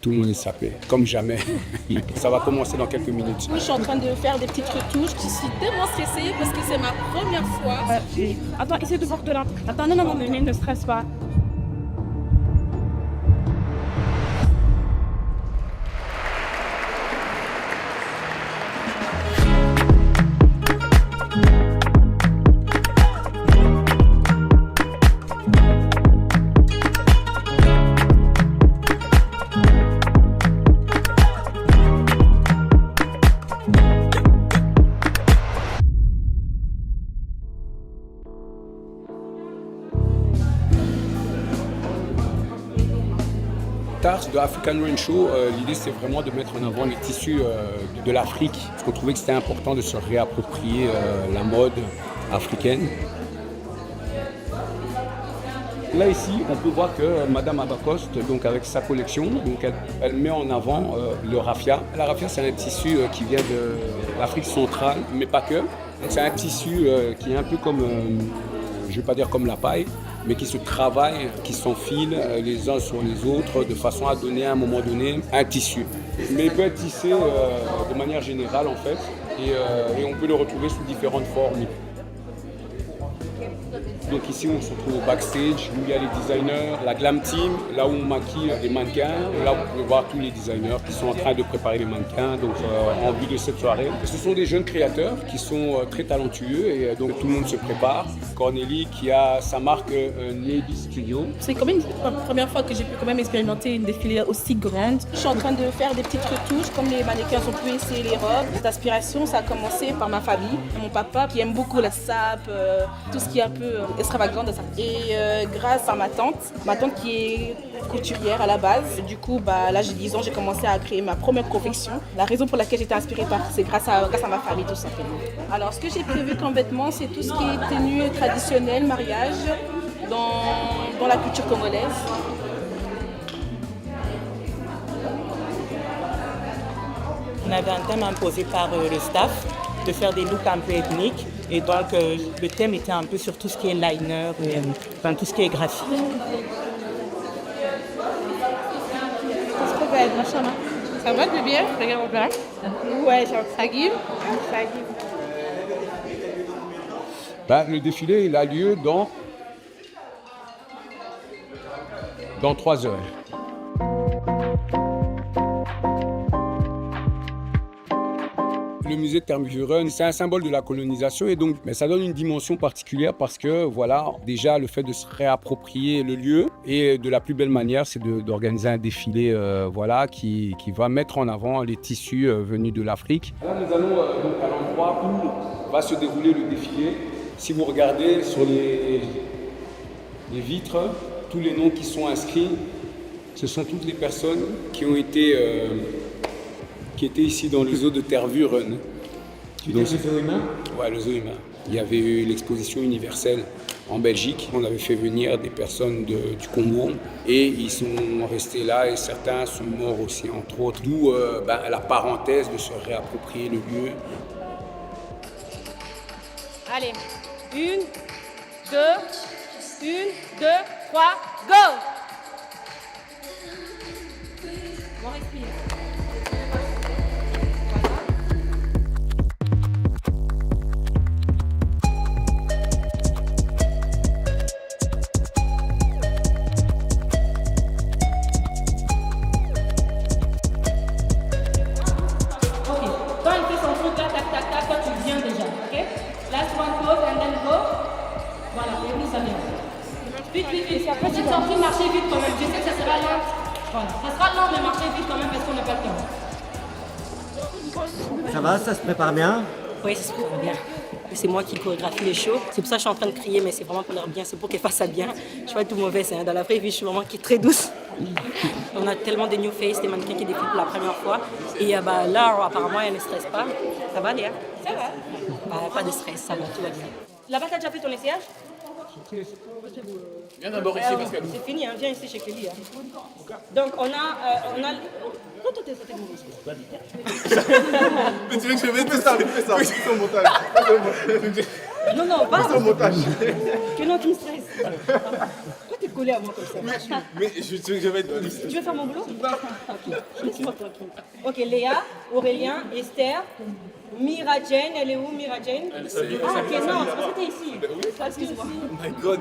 Tout le monde est sapé, comme jamais. Ça va commencer dans quelques minutes. Je suis en train de faire des petites retouches. Je suis tellement stressée parce que c'est ma première fois. Attends, essaie de voir de là. Attends, non, ne stresse pas. Tars de African Rain Show, l'idée c'est vraiment de mettre en avant les tissus de l'Afrique. Parce qu'on trouvait que c'était important de se réapproprier la mode africaine. Là ici, on peut voir que Madame Abacoste, donc avec sa collection, donc elle met en avant le raffia. La raffia, c'est un tissu qui vient de l'Afrique centrale, mais pas que. C'est un tissu qui est un peu comme, je ne vais pas dire comme la paille, mais qui se travaillent, qui s'enfilent les uns sur les autres de façon à donner à un moment donné un tissu. Mais il peut être tissé de manière générale en fait, et on peut le retrouver sous différentes formes. Donc ici on se retrouve au backstage où il y a les designers, la glam team, là où on maquille les mannequins. Et là vous pouvez voir tous les designers qui sont en train de préparer les mannequins donc, en vue de cette soirée. Et ce sont des jeunes créateurs qui sont très talentueux et donc tout le monde se prépare. Cornélie qui a sa marque Navy Studio. C'est quand même la première fois que j'ai pu quand même expérimenter une défilé aussi grande. Je suis en train de faire des petites retouches comme les mannequins ont pu essayer les robes. Cette aspiration, ça a commencé par ma famille. Mon papa qui aime beaucoup la sape, tout ce qui est un peu extravagant de ça. Et grâce à ma tante qui est couturière à la base. Du coup, à l'âge de 10 ans, j'ai commencé à créer ma première confection. La raison pour laquelle j'étais inspirée c'est grâce à ma famille tout simplement. Alors, ce que j'ai prévu comme vêtements, c'est tout ce qui est tenue traditionnelle, mariage, dans la culture congolaise. On avait un thème imposé par le staff de faire des looks un peu ethniques. Et donc, le thème était un peu sur tout ce qui est liner, et, tout ce qui est graphique. Ça va, bébé? Regarde bien. Ouais, ça give. Le défilé il a lieu dans 3 heures. Le musée de Tervuren, c'est un symbole de la colonisation et donc ça donne une dimension particulière parce que voilà, déjà le fait de se réapproprier le lieu et de la plus belle manière, c'est d'organiser un défilé qui va mettre en avant les tissus venus de l'Afrique. Là, nous allons donc à l'endroit où va se dérouler le défilé. Si vous regardez sur les vitres, tous les noms qui sont inscrits, ce sont toutes les personnes qui ont été qui étaient ici dans le zoo de Tervuren. Le zoo humain ? Ouais, le zoo humain. Il y avait eu l'exposition universelle en Belgique. On avait fait venir des personnes du Congo et ils sont restés là et certains sont morts aussi, entre autres. D'où la parenthèse de se réapproprier le lieu. Allez, 1, 2, 3, go! On respire. Petite sortie, marchez vite quand même. Je sais que ça sera lent. Voilà. Ça sera lent, mais marchez vite quand même parce qu'on n'a pas le temps. Ça va, ça se prépare bien? Oui, ça se prépare bien. C'est moi qui chorégraphie les shows. C'est pour ça que je suis en train de crier, mais c'est vraiment pour leur bien. C'est pour qu'elles fassent ça bien. Je suis pas tout mauvais. Dans la vraie vie, je suis vraiment très douce. On a tellement de new face, des mannequins qui défilent pour la première fois. Et là, apparemment, elle ne stresse pas. Ça va, Léa? Ça va. Pas de stress, ça va, tout va bien. Là-bas, t'as déjà fait ton essayage? Viens d'abord ici parce que... C'est fini, viens ici chez Kelly. Donc on a... Pourquoi toi t'es mauvaise? Mais tu veux que je mette ça? Fais ça, c'est au montage. Non, pas. C'est au montage. Que non, tu me stresses. Pourquoi t'es collé à moi comme ça. Mais je vais être liste. Tu veux faire mon boulot? Ok, laisse-moi tranquille. Ok, Léa, Aurélien, Esther, Mira Jane, elle est où Mira Jane? Ah ok, non, c'était ici. Excuse-moi. Oh my god.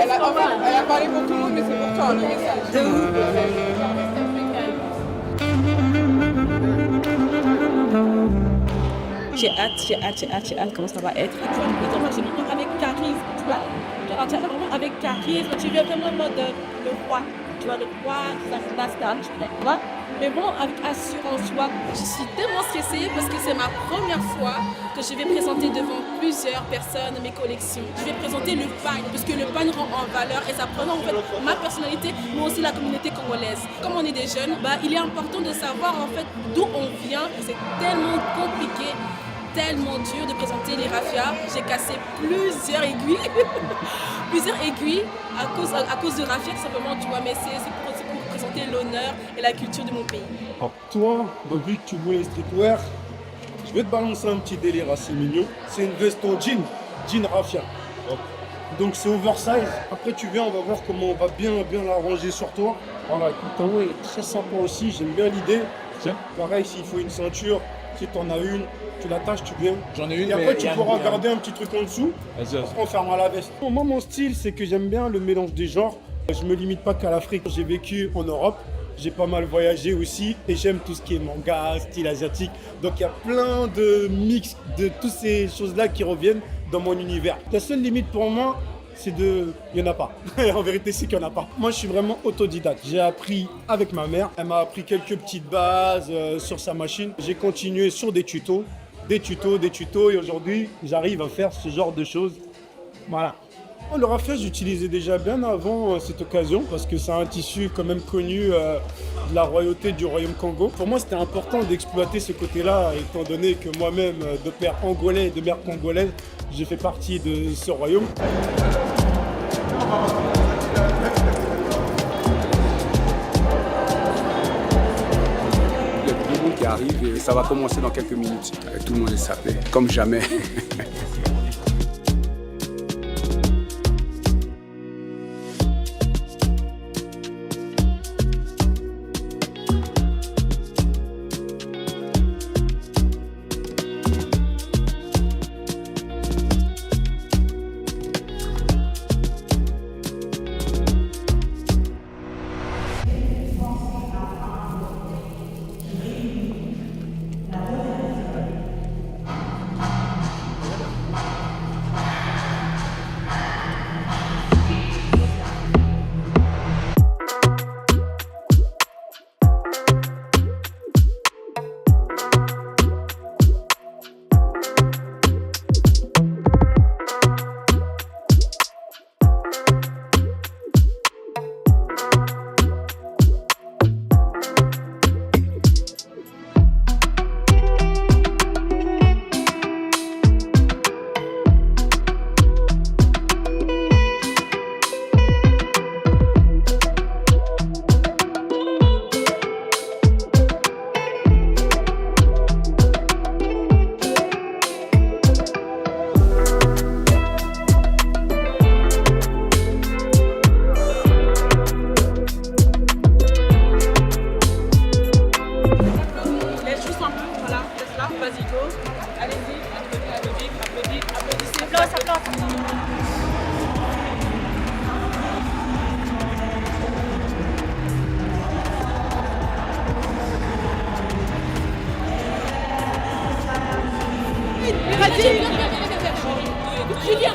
Elle a parlé pour tout le monde, mais c'est pour toi le message. J'ai hâte comment ça va être. Tu vois, j'ai vraiment avec charisme, tu vois. Tu as vraiment avec charisme, tu viens vraiment en mode le roi. Tu vois, le roi, la star, tu vois. Mais bon, avec assurance, tu vois, je suis tellement stressée parce que c'est ma première fois que je vais présenter devant plusieurs personnes mes collections. Je vais présenter le pagne, parce que le pagne rend en valeur et ça prend en fait ma personnalité, mais aussi la communauté congolaise. Comme on est des jeunes, il est important de savoir en fait d'où on vient. C'est tellement compliqué, tellement dur de présenter les raffias. J'ai cassé plusieurs aiguilles, à cause de raffia tout simplement, tu vois, mais c'est pour présenter l'honneur et la culture de mon pays. Alors toi, vu que tu voulais streetwear, je vais te balancer un petit délire assez mignon. C'est une veste en jean raffia. Donc c'est oversize. Après tu viens, on va voir comment on va bien la ranger sur toi. Voilà, écoute, ouais, très sympa aussi, j'aime bien l'idée. Pareil, s'il faut une ceinture, si tu en as une, tu l'attaches, tu viens. J'en ai une, et après tu pourras garder un petit truc en dessous. Vas-y. Après on fermera la veste. Moi mon style, c'est que j'aime bien le mélange des genres. Je me limite pas qu'à l'Afrique. J'ai vécu en Europe, j'ai pas mal voyagé aussi et j'aime tout ce qui est manga, style asiatique. Donc il y a plein de mix de toutes ces choses-là qui reviennent dans mon univers. La seule limite pour moi, c'est il n'y en a pas. En vérité, c'est qu'il n'y en a pas. Moi, je suis vraiment autodidacte. J'ai appris avec ma mère. Elle m'a appris quelques petites bases sur sa machine. J'ai continué sur des tutos. Et aujourd'hui, j'arrive à faire ce genre de choses. Voilà. Le raffia, j'utilisais déjà bien avant cette occasion parce que c'est un tissu quand même connu de la royauté du royaume Congo. Pour moi, c'était important d'exploiter ce côté-là, étant donné que moi-même, de père angolais et de mère congolaise, j'ai fait partie de ce royaume. Il y a tout le monde qui arrive et ça va commencer dans quelques minutes. Tout le monde est sapé, comme jamais.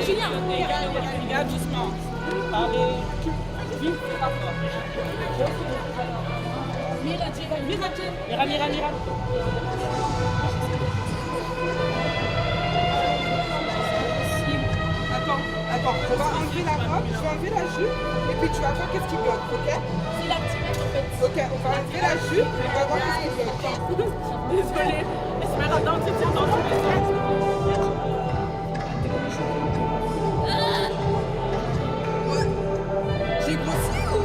Julien. Regarde doucement. Parlez. Mira. Attends, on va enlever la robe, je vais enlever la jupe, et puis tu vas voir qu'est-ce qui bloque, ok? C'est la tirette en fait. Ok, on va enlever la jupe, et on va voir qu'est-ce qui bloque. Désolée. Esmeralda, tu tires dans tous les sens. J'ai grossi ou...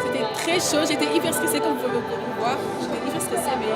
C'était très chaud, j'étais hyper stressée comme vous pouvez le voir. J'étais hyper stressée, mais